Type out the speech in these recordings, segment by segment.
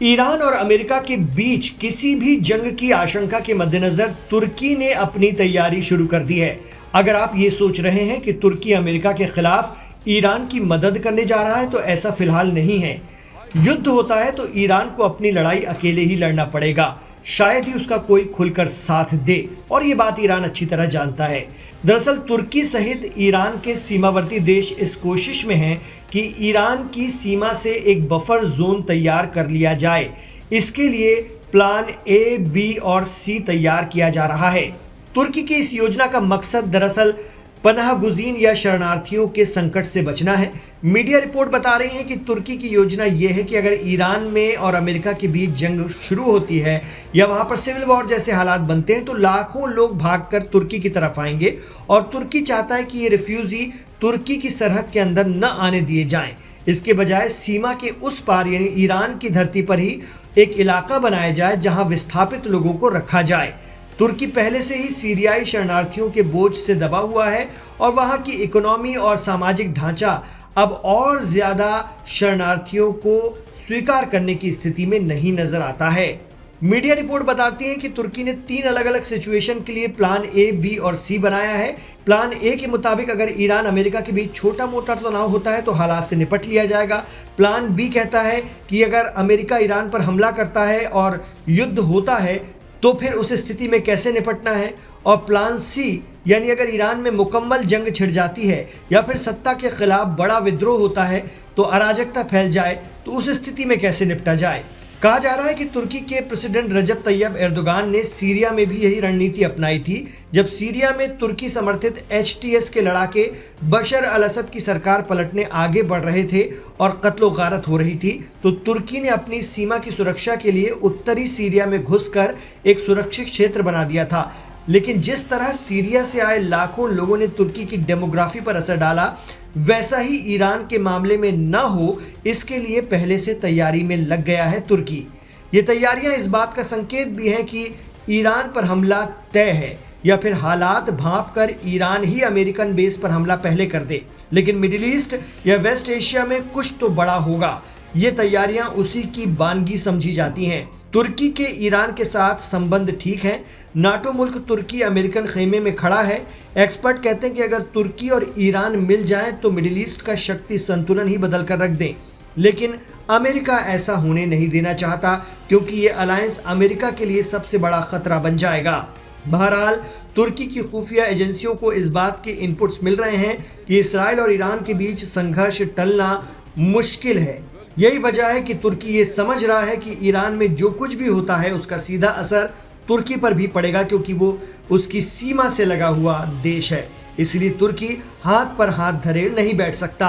Iran और America के बीच किसी भी जंग की आशंका के मद्देनजर तुर्की ने अपनी तैयारी शुरू कर दी है। अगर आप ये सोच रहे हैं कि तुर्की अमेरिका के खिलाफ ईरान की मदद करने जा रहा है तो ऐसा फिलहाल नहीं है। युद्ध होता है तो ईरान को अपनी लड़ाई अकेले ही लड़ना पड़ेगा, शायद ही उसका कोई खुलकर साथ दे, और ये बात ईरान अच्छी तरह जानता है। दरअसल तुर्की सहित ईरान के सीमावर्ती देश इस कोशिश में हैं कि ईरान की सीमा से एक बफर जोन तैयार कर लिया जाए। इसके लिए प्लान ए, बी और सी तैयार किया जा रहा है। तुर्की की इस योजना का मकसद दरअसल पनाहगुज़ीन या शरणार्थियों के संकट से बचना है। मीडिया रिपोर्ट बता रही है कि तुर्की की योजना यह है कि अगर ईरान में और अमेरिका के बीच जंग शुरू होती है या वहां पर सिविल वॉर जैसे हालात बनते हैं तो लाखों लोग भागकर तुर्की की तरफ आएंगे, और तुर्की चाहता है कि ये रिफ्यूजी तुर्की की सरहद के अंदर न आने दिए जाएं। इसके बजाय सीमा के उस पार यानी ईरान की धरती पर ही एक इलाका बनाया जाए जहां विस्थापित लोगों को रखा जाए। तुर्की पहले से ही सीरियाई शरणार्थियों के बोझ से दबा हुआ है और वहां की इकोनॉमी और सामाजिक ढांचा अब और ज्यादा शरणार्थियों को स्वीकार करने की स्थिति में नहीं नजर आता है। मीडिया रिपोर्ट बताती है कि तुर्की ने 3 अलग अलग सिचुएशन के लिए प्लान ए, बी और सी बनाया है। प्लान ए के मुताबिक अगर ईरान अमेरिका के बीच छोटा मोटा तनाव होता है तो हालात से निपट लिया जाएगा। प्लान बी कहता है कि अगर अमेरिका ईरान पर हमला करता है और युद्ध होता है तो फिर उस स्थिति में कैसे निपटना है। और प्लान सी यानी अगर ईरान में मुकम्मल जंग छिड़ जाती है या फिर सत्ता के खिलाफ बड़ा विद्रोह होता है तो अराजकता फैल जाए तो उस स्थिति में कैसे निपटा जाए। कहा जा रहा है कि तुर्की के प्रेसिडेंट रजब तैयब एर्दोगान ने सीरिया में भी यही रणनीति अपनाई थी। जब सीरिया में तुर्की समर्थित HTS के लड़ाके बशर अल असद की सरकार पलटने आगे बढ़ रहे थे और कत्लो गारत हो रही थी, तो तुर्की ने अपनी सीमा की सुरक्षा के लिए उत्तरी सीरिया में घुसकर एक सुरक्षित क्षेत्र बना दिया था। लेकिन जिस तरह सीरिया से आए लाखों लोगों ने तुर्की की डेमोग्राफी पर असर डाला, वैसा ही ईरान के मामले में न हो, इसके लिए पहले से तैयारी में लग गया है तुर्की। ये तैयारियां इस बात का संकेत भी हैं कि ईरान पर हमला तय है, या फिर हालात भांप कर ईरान ही अमेरिकन बेस पर हमला पहले कर दे। लेकिन मिडिल ईस्ट या वेस्ट एशिया में कुछ तो बड़ा होगा। ये तैयारियां उसी की बानगी समझी जाती हैं। तुर्की के ईरान के साथ संबंध ठीक हैं। नाटो मुल्क तुर्की अमेरिकन खेमे में खड़ा है। एक्सपर्ट कहते हैं कि अगर तुर्की और ईरान मिल जाएं तो मिडिल ईस्ट का शक्ति संतुलन ही बदल कर रख दें। लेकिन अमेरिका ऐसा होने नहीं देना चाहता, क्योंकि ये अलायंस अमेरिका के लिए सबसे बड़ा खतरा बन जाएगा। बहरहाल तुर्की की खुफिया एजेंसियों को इस बात के इनपुट्स मिल रहे हैं कि इसराइल और ईरान के बीच संघर्ष टलना मुश्किल है। यही वजह है कि तुर्की ये समझ रहा है कि ईरान में जो कुछ भी होता है उसका सीधा असर तुर्की पर भी पड़ेगा, क्योंकि वो उसकी सीमा से लगा हुआ देश है। इसलिए तुर्की हाथ पर हाथ धरे नहीं बैठ सकता।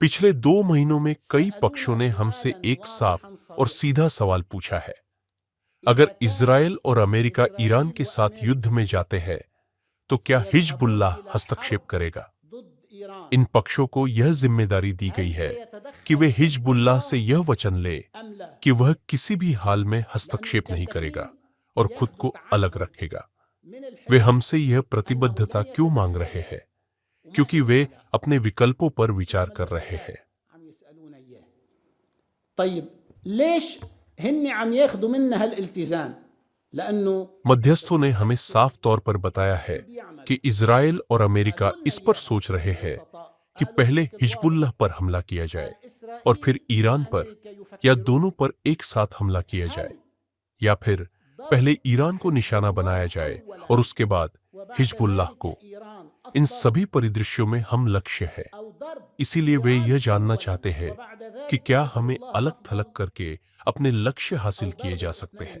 पिछले 2 महीनों में कई पक्षों ने हमसे एक साफ और सीधा सवाल पूछा है। अगर इजराइल और अमेरिका ईरान के साथ युद्ध में जाते हैं तो क्या हिजबुल्लाह हस्तक्षेप करेगा? इन पक्षों को यह जिम्मेदारी दी गई है कि वे हिजबुल्लाह से यह वचन ले कि वह किसी भी हाल में हस्तक्षेप नहीं करेगा और खुद को अलग रखेगा। वे हमसे यह प्रतिबद्धता क्यों मांग रहे हैं? क्योंकि वे अपने विकल्पों पर विचार कर रहे हैं। मध्यस्थों ने हमें साफ तौर पर बताया है कि इजराइल और अमेरिका इस पर सोच रहे हैं कि पहले हिजबुल्लाह पर हमला किया जाए और फिर ईरान पर, या दोनों पर एक साथ हमला किया जाए, या फिर पहले ईरान को निशाना बनाया जाए और उसके बाद हिजबुल्लाह को। इन सभी परिदृश्यों में हम लक्ष्य है। इसीलिए वे यह जानना चाहते हैं कि क्या हमें अलग थलग करके अपने लक्ष्य हासिल किए जा सकते हैं।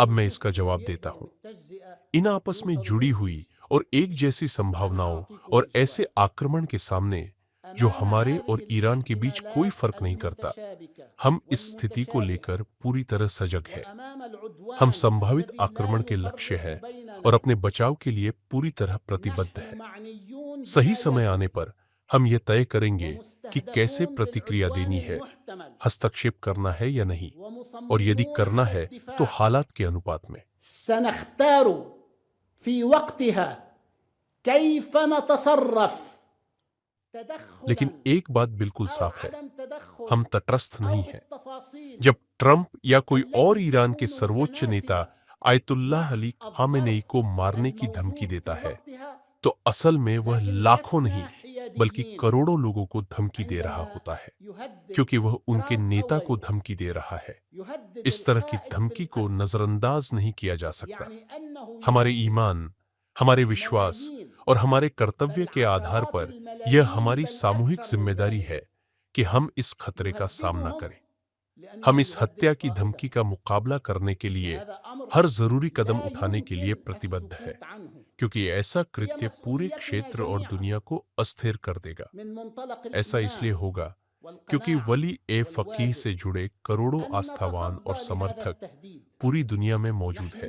अब मैं इसका जवाब देता हूं। इन आपस में जुड़ी हुई और एक जैसी संभावनाओं और ऐसे आक्रमण के सामने जो हमारे और ईरान के बीच कोई फर्क नहीं करता, हम इस स्थिति को लेकर पूरी तरह सजग हैं। हम संभावित आक्रमण के लक्ष्य हैं और अपने बचाव के लिए पूरी तरह प्रतिबद्ध है। सही समय आने पर हम ये तय करेंगे कि कैसे प्रतिक्रिया देनी है, हस्तक्षेप करना है या नहीं, और यदि करना है तो हालात के अनुपात में। सनख्तारु फी वक्तिहा कैफ नतसर्रफ। लेकिन एक बात बिल्कुल साफ है, हम तटस्थ नहीं हैं। जब ट्रंप या कोई और ईरान के सर्वोच्च नेता आयतुल्लाह अली खामेनेई को मारने की धमकी देता है, तो असल में वह लाखों नहीं बल्कि करोड़ों लोगों को धमकी दे रहा होता है, क्योंकि वह उनके नेता को धमकी दे रहा है। इस तरह की धमकी को नजरअंदाज नहीं किया जा सकता। हमारे ईमान, हमारे विश्वास और हमारे कर्तव्य के आधार पर यह हमारी सामूहिक जिम्मेदारी है कि हम इस खतरे का सामना करें। हम इस हत्या की धमकी का मुकाबला करने के लिए हर जरूरी कदम उठाने के लिए प्रतिबद्ध है, क्योंकि ऐसा कृत्य पूरे क्षेत्र और दुनिया को अस्थिर कर देगा। ऐसा इसलिए होगा क्योंकि वली ए फकीह से जुड़े करोड़ों आस्थावान और समर्थक पूरी दुनिया में मौजूद है।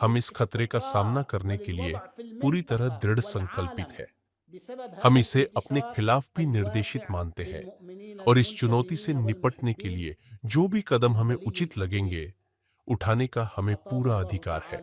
हम इस खतरे का सामना करने के लिए पूरी तरह दृढ़ संकल्पित है। हम इसे अपने खिलाफ भी निर्देशित मानते हैं और इस चुनौती से निपटने के लिए जो भी कदम हमें उचित लगेंगे उठाने का हमें पूरा अधिकार है।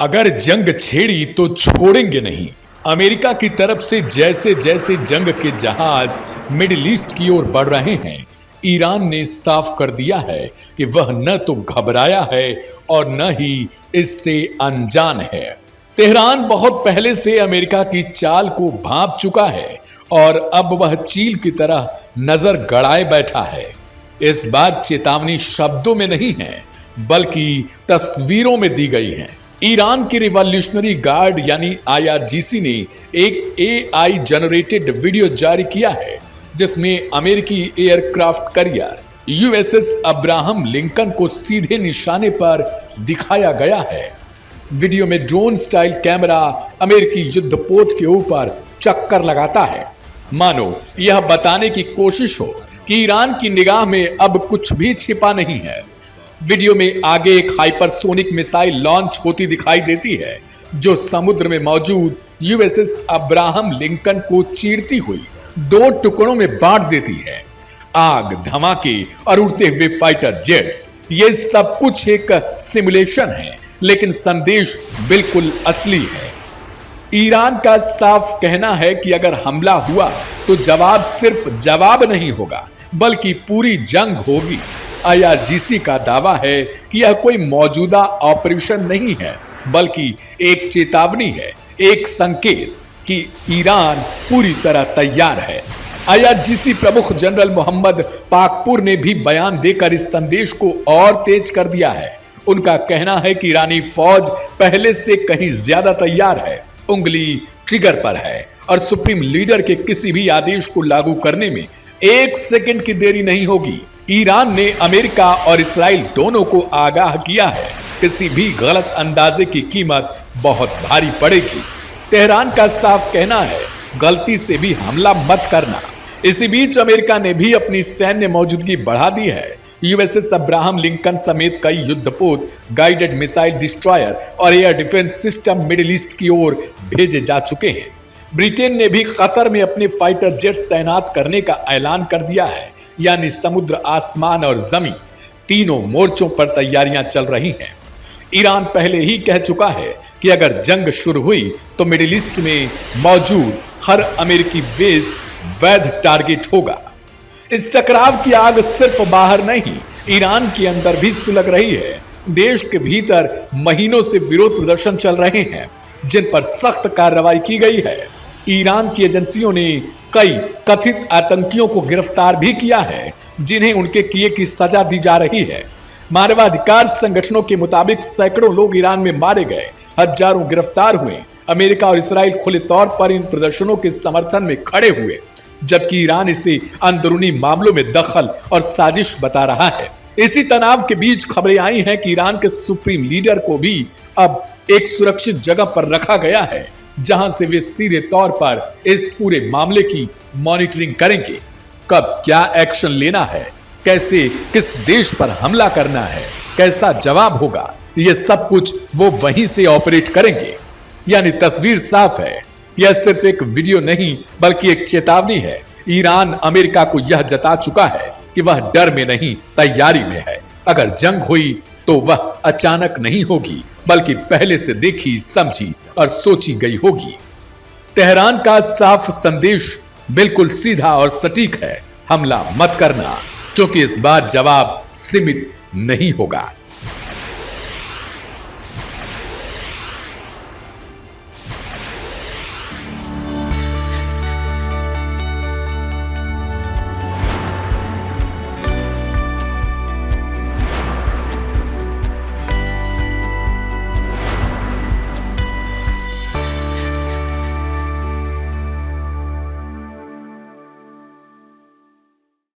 अगर जंग छेड़ी तो छोड़ेंगे नहीं। अमेरिका की तरफ से जैसे जैसे जंग के जहाज मिडिल ईस्ट की ओर बढ़ रहे हैं, ईरान ने साफ कर दिया है कि वह न तो घबराया है और न ही इससे अनजान है। तेहरान बहुत पहले से अमेरिका की चाल को भांप चुका है और अब वह चील की तरह नजर गड़ाए बैठा है। इस बार चेतावनी शब्दों में नहीं है बल्कि तस्वीरों में दी गई है। ईरान की रिवॉल्यूशनरी गार्ड यानी IRGC ने एक AI जनरेटेड वीडियो जारी किया है जिसमें अमेरिकी aircraft carrier USS Abraham Lincoln को सीधे निशाने पर दिखाया गया है। वीडियो में ड्रोन स्टाइल कैमरा अमेरिकी युद्धपोत के ऊपर चक्कर लगाता है, मानो यह बताने की कोशिश हो कि ईरान की निगाह में अब कुछ भी छिपा नहीं है। वीडियो में आगे एक हाइपरसोनिक मिसाइल लॉन्च होती दिखाई देती है जो समुद्र में मौजूद USS अब्राहम लिंकन को चीरती हुई 2 टुकड़ों में बांट देती है। आग, धमाके और उड़ते हुए फाइटर जेट्स, ये सब कुछ एक सिमुलेशन है, लेकिन संदेश बिल्कुल असली है। ईरान का साफ कहना है कि अगर हमला हुआ तो जवाब सिर्फ जवाब नहीं होगा बल्कि पूरी जंग होगी। IRGC का दावा है कि यह कोई मौजूदा ऑपरेशन नहीं है बल्कि एक चेतावनी है, एक संकेत कि ईरान पूरी तरह तैयार है। IRGC प्रमुख जनरल मोहम्मद पाकपुर ने भी बयान देकर इस संदेश को और तेज कर दिया है। उनका कहना है कि ईरानी फौज पहले से कहीं ज्यादा तैयार है, उंगली ट्रिगर पर है और सुप्रीम लीडर के किसी भी आदेश को लागू करने में 1 सेकंड की देरी नहीं होगी। ईरान ने अमेरिका और इस्राइल दोनों को आगाह किया है, किसी भी गलत अंदाजे की कीमत बहुत भारी पड़ेगी। तेहरान का साफ कहना है, गलती से भी हमला मत करना। इसी बीच अमेरिका ने भी अपनी सैन्य मौजूदगी बढ़ा दी है। USS अब्राहम लिंकन समेत कई युद्धपोत, गाइडेड मिसाइल डिस्ट्रॉयर और air defence system middle east की ओर भेजे जा चुके हैं। ब्रिटेन ने भी कतर में अपने फाइटर जेट्स तैनात करने का ऐलान कर दिया है, यानी समुद्र, आसमान और जमीन तीनों मोर्चों पर तैयारियां चल रही हैं। ईरान पहले ही कह चुका है कि अगर जंग शुरू हुई तो मिडिल ईस्ट में मौजूद हर अमेरिकी बेस वैध टारगेट होगा। इस टकराव की आग सिर्फ बाहर नहीं, ईरान के अंदर भी सुलग रही है। देश के भीतर महीनों से विरोध प्रदर्शन चल रहे हैं जिन पर सख्त कार्रवाई की गई है। ईरान की एजेंसियों ने कई कथित आतंकियों को गिरफ्तार भी किया है, जिन्हें उनके किए की सजा दी जा रही है। मानवाधिकार संगठनों के मुताबिक सैकड़ों लोग ईरान में मारे गए, हजारों गिरफ्तार हुए। अमेरिका और इसराइल खुले तौर पर इन प्रदर्शनों के समर्थन में खड़े हुए, जबकि ईरान इसे अंदरूनी मामलों में दखल और साजिश बता रहा है। इसी तनाव के बीच खबरें आई हैं कि ईरान के सुप्रीम लीडर को भी अब एक सुरक्षित जगह पर रखा गया है, जहां से वे सीधे तौर पर इस पूरे मामले की मॉनिटरिंग करेंगे। कब क्या एक्शन लेना है, कैसे किस देश पर हमला करना है, कैसा जवाब होगा, ये सब कुछ वो वहीं से ऑपरेट करेंगे। यानी तस्वीर साफ है, यह सिर्फ एक वीडियो नहीं बल्कि एक चेतावनी है। ईरान अमेरिका को यह जता चुका है कि वह डर में नहीं, तैयारी में है। अगर जंग हुई तो वह अचानक नहीं होगी, बल्कि पहले से देखी, समझी और सोची गई होगी। तेहरान का साफ संदेश बिल्कुल सीधा और सटीक है, हमला मत करना, क्योंकि इस बार जवाब सीमित नहीं होगा।